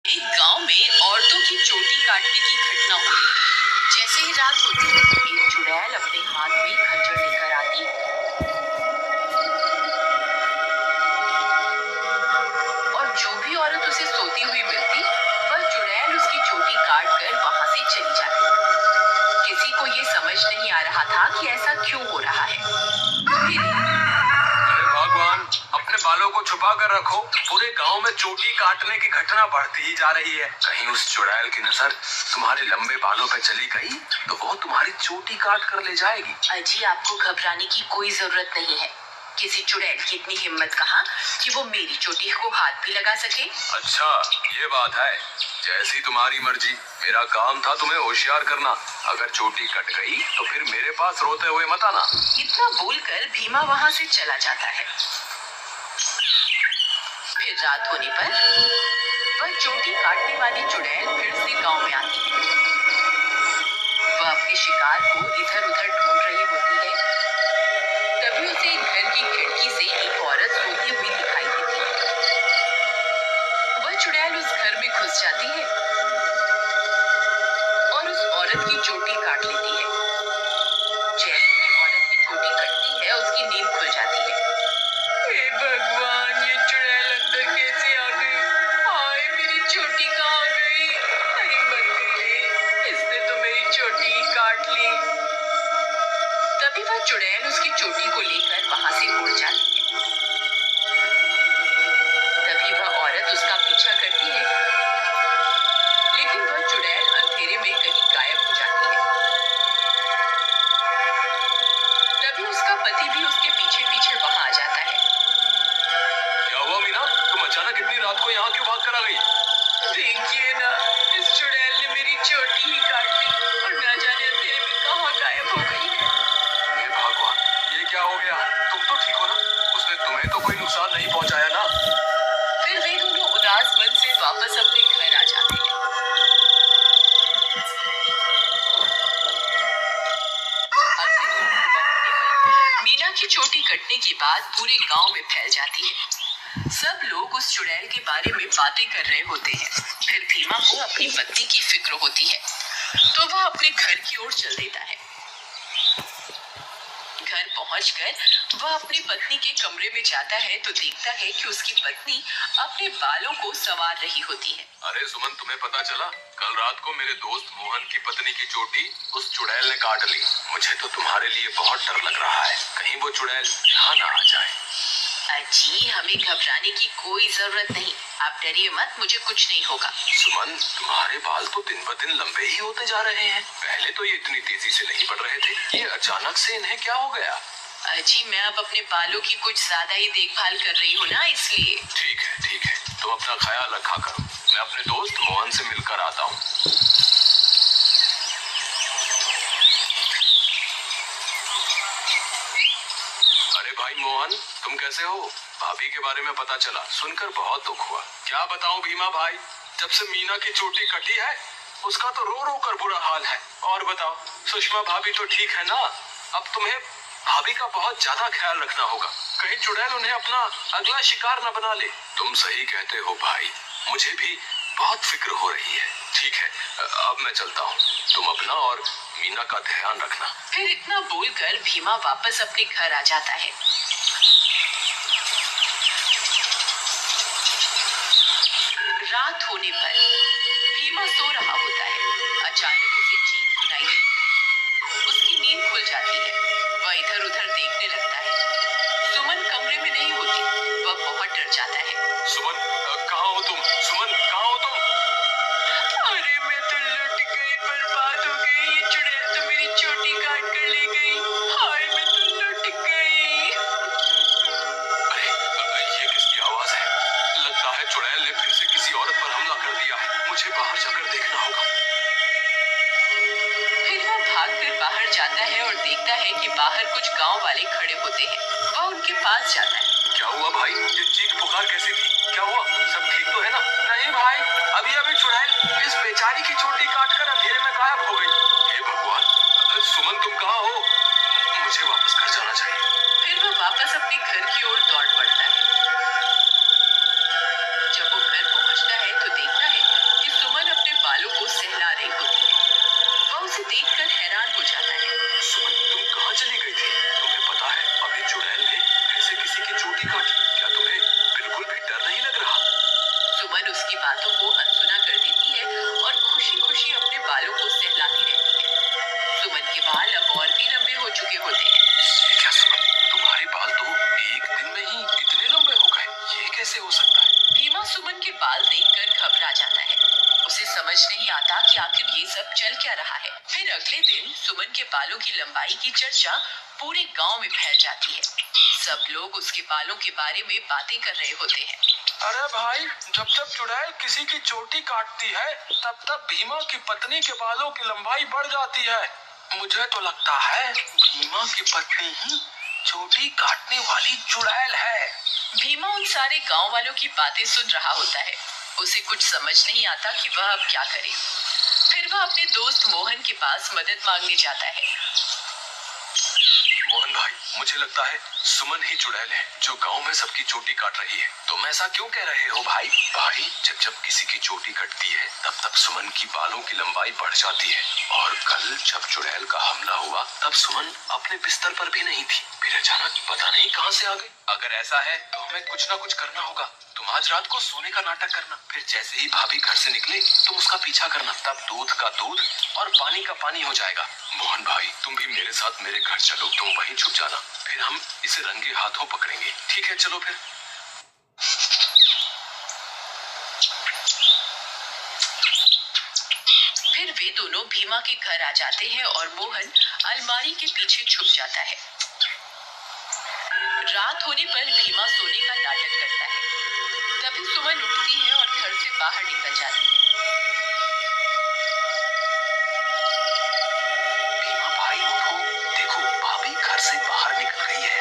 एक गांव में औरतों की चोटी काटने की घटना हुई। जैसे ही रात होती एक चुड़ैल अपने हाथ में खंजर लेकर आती और जो भी औरत उसे सोती हुई मिलती वह चुड़ैल उसकी चोटी काट कर वहां से चली जाती। किसी को ये समझ नहीं आ रहा था कि ऐसा क्यों हो रहा है। अरे भगवान, अपने बालों को छुपा कर रखो। पूरे गांव में चोटी काटने की घटना बढ़ती ही जा रही है। कहीं उस चुड़ैल की नजर तुम्हारे लंबे बालों पे चली गई तो वो तुम्हारी चोटी काट कर ले जाएगी। अजी, आपको घबराने की कोई जरूरत नहीं है। किसी चुड़ैल की इतनी हिम्मत कहाँ कि वो मेरी चोटी को हाथ भी लगा सके। अच्छा, ये बात है। जैसी तुम्हारी मर्जी। मेरा काम था तुम्हें होशियार करना। अगर चोटी कट गई तो फिर मेरे पास रोते हुए मत आना। इतना बोलकर भीमा वहां से चला जाता है। फिर रात होने पर वह चोटी काटने वाली चुड़ैल फिर से गांव में आती है। वह अपने शिकार को इधर उधर ढूंढ रही होती है। तभी उसे घर की खिड़की से एक औरत सोती हुई दिखाई देती है। वह चुड़ैल उस घर में घुस जाती है और उस औरत की चोटी काट लेती है। जैसे ही औरत की चोटी कटती है उसकी नींद खुल जाती है। हे भगवान, ये चुड़ैल अंदर कैसे आ गई? हाय, मेरी चोटी कहाँ गई? अरे मर गई रे, इसने तो मेरी चोटी ही काट ली। तभी वह चुड़ैल उसकी चोटी को लेकर वहां से उड़ जाती है। तभी वह औरत उसका पीछा करती है, लेकिन वह चुड़ैल अंधेरे में कहीं गायब हो जाती है। तभी उसका पति भी उसके पीछे पीछे वहां आ जाता है। क्या हुआ मीना, तुम अचानक इतनी रात को यहाँ क्यों भाग कर आ गई? देखिए ना, इस चुड़ैल ने मेरी चोटी ही काट ली और ना जाने अंधेरे में कहाँ गायब हो गई है। हे भगवान, ये क्या हो गया? तुम तो ठीक हो ना? उसने तुम्हें तो कोई नुकसान नहीं पहुँचाया ना? फिर वे दोनों उदास मन से वापस अपने घर आ जाते हैं। अगले दिन सुबह होने पर मीना की चोटी कटने की बात पूरे गांव में फैल जाती है। सब लोग उस चुड़ैल के बारे में बातें कर रहे होते हैं। फिर भीमा को अपनी पत्नी की फिक्र होती है तो वह अपने घर की ओर चल देता है। घर पहुंचकर वह अपनी पत्नी के कमरे में जाता है तो देखता है कि उसकी पत्नी अपने बालों को संवार रही होती है। अरे सुमन, तुम्हें पता चला? कल रात को मेरे दोस्त मोहन की पत्नी की चोटी उस चुड़ैल ने काट ली। मुझे तो तुम्हारे लिए बहुत डर लग रहा है, कहीं वो चुड़ैल यहाँ ना आ जाए। अजी, हमें घबराने की कोई जरूरत नहीं। आप डरिए मत, मुझे कुछ नहीं होगा। सुमन, तुम्हारे बाल तो दिन ब दिन लंबे ही होते जा रहे हैं। पहले तो ये इतनी तेजी से नहीं बढ़ रहे थे, ये अचानक से इन्हें क्या हो गया? अजी, मैं अब अपने बालों की कुछ ज्यादा ही देखभाल कर रही हूँ ना, इसलिए। ठीक है ठीक है, तुम अपना ख्याल रखा करो। मैं अपने दोस्त मोहन से मिलकर आता हूँ। अरे भाई मोहन, तुम कैसे हो? भाभी के बारे में पता चला, सुनकर बहुत दुख हुआ। क्या बताऊं भीमा भाई, जब से मीना की चोटी कटी है उसका तो रो रो कर बुरा हाल है। और बताओ, सुषमा भाभी तो ठीक है ना? अब तुम्हें भाभी का बहुत ज्यादा ख्याल रखना होगा, कहीं चुड़ैल उन्हें अपना अगला शिकार न बना ले। तुम सही कहते हो भाई, मुझे भी बहुत फिक्र हो रही है। ठीक है, अब मैं चलता हूँ। तुम अपना और मीना का ध्यान रखना। फिर इतना बोलकर भीमा वापस अपने घर आ जाता है। रात होने पर भीमा सो रहा होता है। अचानक उसे चीख सुनाई देती। उसकी नींद खुल जाती है। वह इधर उधर देखने लगता है। सुमन कमरे में नहीं होती। वह बहुत डर जाता है। सुमन, कहाँ हो तुम? सुमन, कहाँ हो तुम? अरे, मैं तो लुट गई, बर्बाद हो गई। ये चुड़ैल तो मेरी चोटी काट कर ले गई। हाय, मैं तो लुट गई। अरे, ये किसकी आवाज है? लगता है चुड़ैल ने फिर से किसी औरत पर हमला कर दिया है। मुझे बाहर जाकर देखना होगा। फिर वह भागकर बाहर जाता है और देखता है कि बाहर कुछ गांव वाले खड़े होते हैं। वह उनके पास जाता है। क्या हुआ भाई, ये चीख पुकार कैसे की? क्या हुआ, सब ठीक तो है ना? नहीं भाई, अभी अभी चुड़ैल इस बेचारी की चोटी काटकर अंधेरे में गायब हो गई। हे भगवान, सुमन तुम कहाँ हो? मुझे वापस घर जाना चाहिए। फिर वह वापस अपने घर की ओर दौड़ पड़ता है। जब वो घर पहुंचता है तो देखता है उसकी बातों को अनसुना कर देती है और खुशी खुशी अपने बालों को सहलाती रहती है। सुमन के बाल अब और भी लंबे हो चुके होते हैं। ये क्या सुमन, तुम्हारे बाल तो एक दिन में ही इतने लंबे हो गए, ये कैसे हो सकता है? भीमा सुमन के बाल देखकर घबरा जाता है। उसे समझ नहीं आता कि आखिर ये सब चल क्या रहा है। फिर अगले दिन सुमन के बालों की लंबाई की चर्चा पूरे गांव में फैल जाती है। सब लोग उसके बालों के बारे में बातें कर रहे होते हैं। अरे भाई, जब जब चुड़ैल किसी की चोटी काटती है तब तब भीमा की पत्नी के बालों की लंबाई बढ़ जाती है। मुझे तो लगता है भीमा की पत्नी ही चोटी काटने वाली चुड़ैल है। भीमा उन सारे गांव वालों की बातें सुन रहा होता है। उसे कुछ समझ नहीं आता कि वह अब क्या करे। फिर वह अपने दोस्त मोहन के पास मदद मांगने जाता है। मोहन भाई, मुझे लगता है सुमन ही चुड़ैल है जो गांव में सबकी चोटी काट रही है। तुम ऐसा क्यों कह रहे हो भाई? भाई, जब जब किसी की चोटी कटती है तब तब सुमन की बालों की लंबाई बढ़ जाती है। और कल जब चुड़ैल का हमला हुआ तब सुमन अपने बिस्तर पर भी नहीं थी, फिर अचानक पता नहीं कहां से आ गई। अगर ऐसा है तो हमें कुछ ना कुछ करना होगा। तुम आज रात को सोने का नाटक करना, फिर जैसे ही भाभी घर से निकले तुम उसका पीछा करना, तब दूध का दूध और पानी का पानी हो जाएगा। मोहन भाई, तुम भी मेरे साथ मेरे घर चलो, तुम वहीं छुप जाना, फिर हम इसे रंगे हाथों पकड़ेंगे। ठीक है, चलो फिर। फिर वे दोनों भीमा के घर आ जाते हैं और मोहन अलमारी के पीछे छुप जाता है। रात होने पर भीमा सोने का नाटक करता है। तभी सुमन उठती है और घर से बाहर निकल जाती है। भीमा भाई उठो, देखो भाभी घर से बाहर निकल गई है।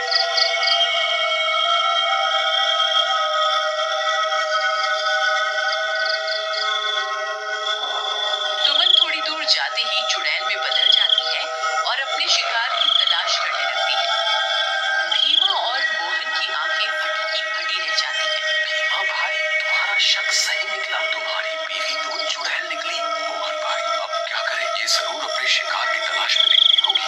सुमन थोड़ी दूर जाते ही चुड़ैल में बदल जाती है और अपने शिकार की तलाश करने लगती है। भीमा और मोहन की आंखें फटी की फटी रह जाती हैं। भीमा भाई, तुम्हारा शक सही निकला, तुम्हारी बीवी तो चुड़ैल निकली। मोहन भाई, अब क्या करें? ये जरूर अपने शिकार की तलाश में निकली होगी।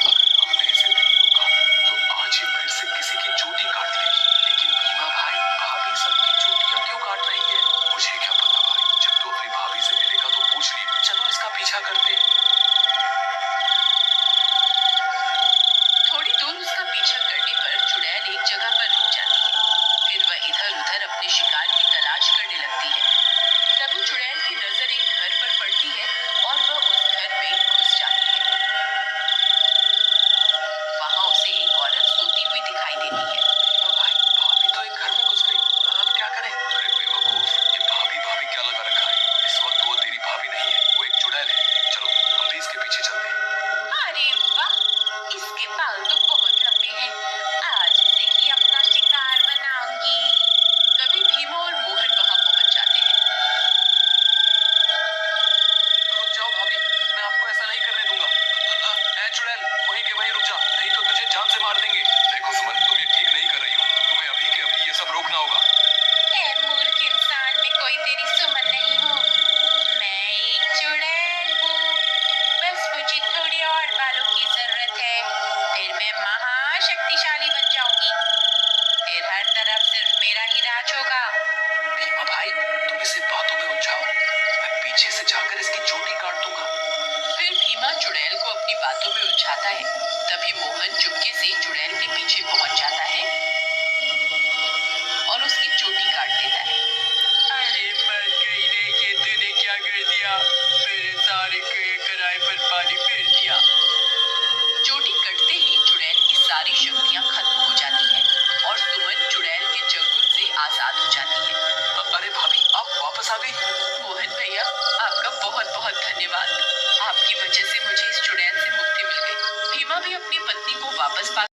अगर हमने इसे नहीं रोका तो आज ये फिर से किसी की चोटी काट लेगी। लेकिन भीमा भाई, भाभी सबकी चोटियां क्यों काट रही है? मुझे क्या पता भाई, जब तू अपनी भाभी से मिलेगा तो पूछ लियो। चलो इसका पीछा करते हैं। थोड़ी दूर उसका पीछा करने पर चुड़ैल एक जगह पर रुक जाती है। फिर वह इधर उधर अपने शिकार की तलाश करने लगती है। तभी चुड़ैल की नजर एक घर पर पड़ती है और वह उस घर में घुस जाती है। वहां उसे एक औरत सोती हुई दिखाई देती है। भीमा भाई, भाभी तो एक घर में घुस गई, अब क्या करें? अरे बेवकूफ, ये भाभी भाभी क्या लगा रखा है? इस वक्त वो तेरी भाभी नहीं है, वो एक चुड़ैल है। चलो हम भी इसके पीछे चलते हैं। अरे वाह, इसके बाल तो बहुत लंबे हैं। आज इसे ही अपना शिकार बनाऊंगी। तभी भीमा और मोहन वहां पहुंच जाते हैं। रुक जाओ भाभी, मैं आपको ऐसा नहीं करने दूंगा। ऐ चुड़ैल, वहीं के वहीं रुक जा, नहीं तो तुझे जान से मार देंगे। देखो सुमन, तुम ये ठीक नहीं कर रही हो, तुम्हें अभी के अभी ये सब रोकना होगा। ए मूर्ख इंसान, मैं कोई तेरी सुमन नहीं हूँ। मैं एक चुड़ैल हूँ। बस मुझे थोड़ी और बालों की जरूरत है, फिर मैं महाशक्तिशाली बन जाऊंगी। फिर हर तरफ सिर्फ मेरा ही राज होगा। भीमा भाई, तुम इसे बातों में उलझाओ, मैं पीछे से जाकर इसकी चोटी काट दूंगा। फिर भीमा चुड़ैल को अपनी बातों में उलझाता है। तभी मोहन चुपके से चुड़ैल के पीछे पहुंच जाता है और उसकी चोटी काट देता है। अरे मर गई रे, ये तूने क्या कर दिया? मेरे सारे किराए पर पानी फेर दिया। चोटी कटते ही चुड़ैल की सारी शक्तियां खत्म हो जाती हैं और सुमन चुड़ैल के चंगुल से आजाद हो जाती है। अरे भाभी, आप वापस आ गई। मोहन भैया, आपका बहुत बहुत धन्यवाद। आपकी वजह से मुझे इस चुड़ैल से मुक्ति मिल गई। भीमा भी अपनी पत्नी को वापस पा